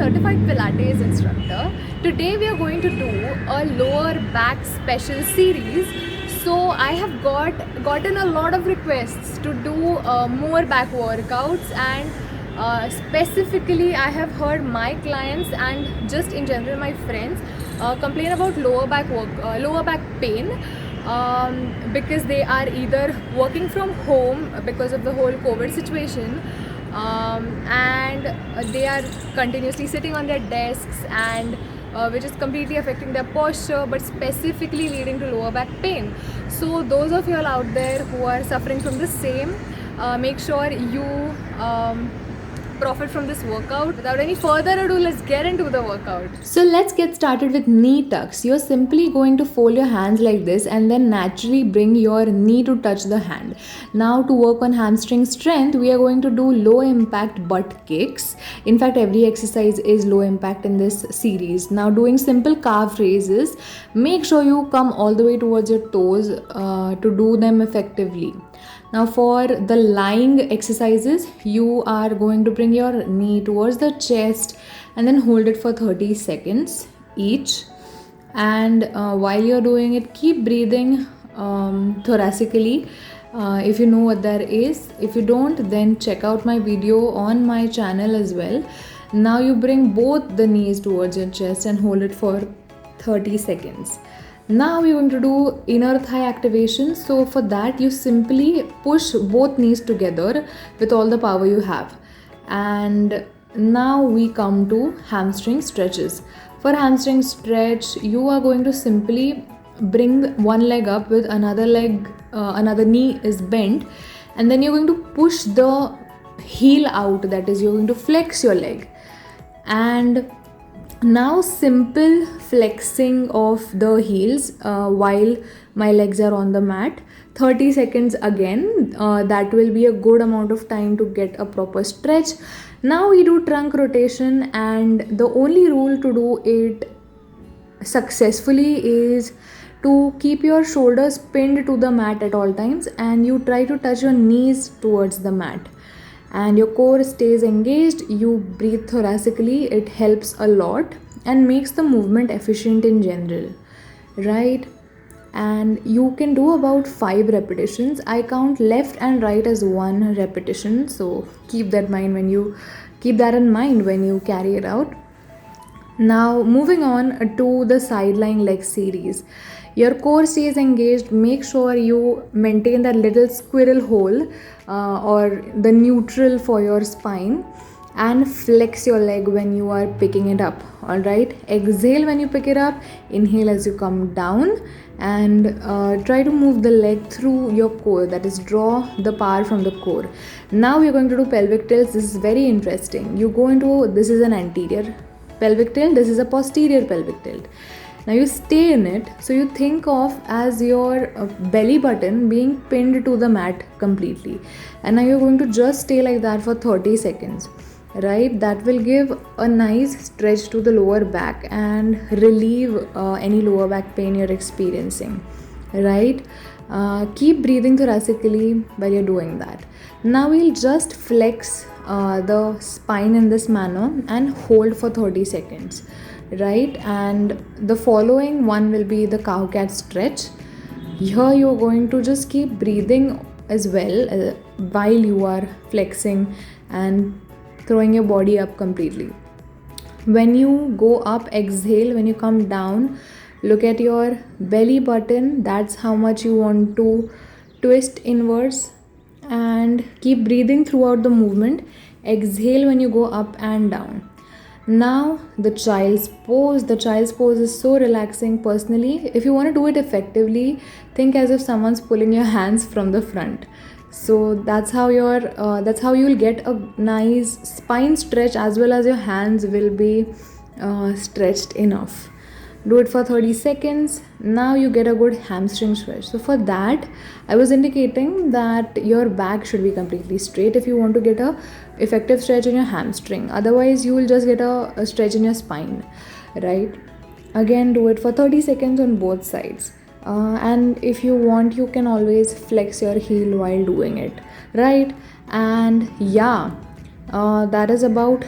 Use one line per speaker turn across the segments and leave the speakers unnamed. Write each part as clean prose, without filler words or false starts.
certified Pilates instructor. Today we are going to do a lower back special series. So I have gotten a lot of requests to do more back workouts, and specifically I have heard my clients and just in general my friends complain about lower back pain, because they are either working from home because of the whole COVID situation, and they are continuously sitting on their desks, and which is completely affecting their posture, but specifically leading to lower back pain. So those of you all out there who are suffering from the same, make sure you profit from this workout. Without any further ado, let's get into the workout.
So let's get started with knee tucks. You're simply going to fold your hands like this and then naturally bring your knee to touch the hand. Now to work on hamstring strength, we are going to do low impact butt kicks. In fact, every exercise is low impact in this series. Now doing simple calf raises, make sure you come all the way towards your toes to do them effectively. Now for the lying exercises, you are going to bring your knee towards the chest and then hold it for 30 seconds each. And while you're doing it, keep breathing thoracically. If you know what that is. If you don't, then check out my video on my channel as well. Now you bring both the knees towards your chest and hold it for 30 seconds. Now we're going to do inner thigh activation. So for that, you simply push both knees together with all the power you have. And now we come to hamstring stretches. For hamstring stretch, you are going to simply bring one leg up with another knee is bent, and then you're going to push the heel out, that is, you're going to flex your leg. And now simple flexing of the heels while my legs are on the mat. 30 seconds again. That will be a good amount of time to get a proper stretch. Now we do trunk rotation, and the only rule to do it successfully is to keep your shoulders pinned to the mat at all times, and you try to touch your knees towards the mat. And your core stays engaged, you breathe thoracically. It helps a lot and makes the movement efficient in general, right? And you can do about 5 repetitions. I count left and right as 1 repetition, so keep that in mind when you carry it out. Now moving on to the side lying leg series. Your core stays engaged. Make sure you maintain that little squirrel hole or the neutral for your spine, and flex your leg when you are picking it up. All right, exhale when you pick it up, inhale as you come down, and try to move the leg through your core, that is, draw the power from the core. Now we're going to do pelvic tilts. This is very interesting. This is an anterior pelvic tilt, this is a posterior pelvic tilt. Now you stay in it, so you think of as your belly button being pinned to the mat completely, and now you're going to just stay like that for 30 seconds, right? That will give a nice stretch to the lower back and relieve any lower back pain you're experiencing, right? Keep breathing thoracically while you're doing that. Now we'll just flex the spine in this manner and hold for 30 seconds, right? And the following one will be the cow cat stretch. Here you're going to just keep breathing as well while you are flexing and throwing your body up completely. When you go up, exhale. When you come down, look at your belly button. That's how much you want to twist inwards, and keep breathing throughout the movement. Exhale when you go up and down. Now the child's pose. The child's pose is so relaxing. Personally, if you want to do it effectively, think as if someone's pulling your hands from the front. So that's how you'll get a nice spine stretch, as well as your hands will be stretched enough. Do it for 30 seconds. Now you get a good hamstring stretch. So for that, I was indicating that your back should be completely straight if you want to get a effective stretch in your hamstring. Otherwise, you will just get a stretch in your spine, right? Again, do it for 30 seconds on both sides. And if you want, you can always flex your heel while doing it, right? And yeah, that is about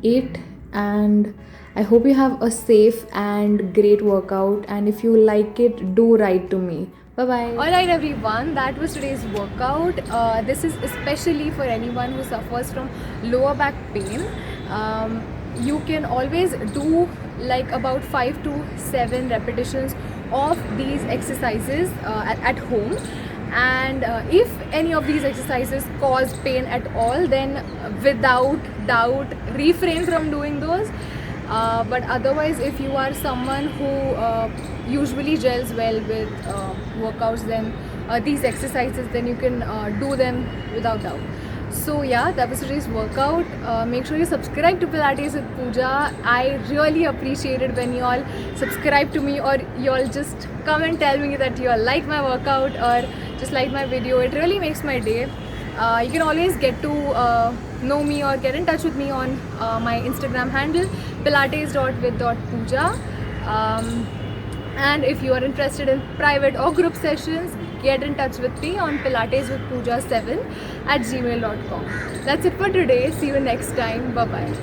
8 and I hope you have a safe and great workout, and if you like it, do write to me. Bye bye.
Alright everyone, that was today's workout. This is especially for anyone who suffers from lower back pain. You can always do like about 5 to 7 repetitions of these exercises at home. And if any of these exercises cause pain at all, then without doubt refrain from doing those. But otherwise, if you are someone who usually gels well with workouts, then these exercises, then you can do them without doubt. So yeah, that was today's workout. Make sure you subscribe to Pilates with Pooja. I really appreciate it when you all subscribe to me, or you all just come and tell me that you all like my workout or just like my video. It really makes my day. You can always get to know me or get in touch with me on my Instagram handle pilates.with.pooja. And if you are interested in private or group sessions, get in touch with me on pilateswithpooja7@gmail.com. That's it for today. See you next time. Bye bye.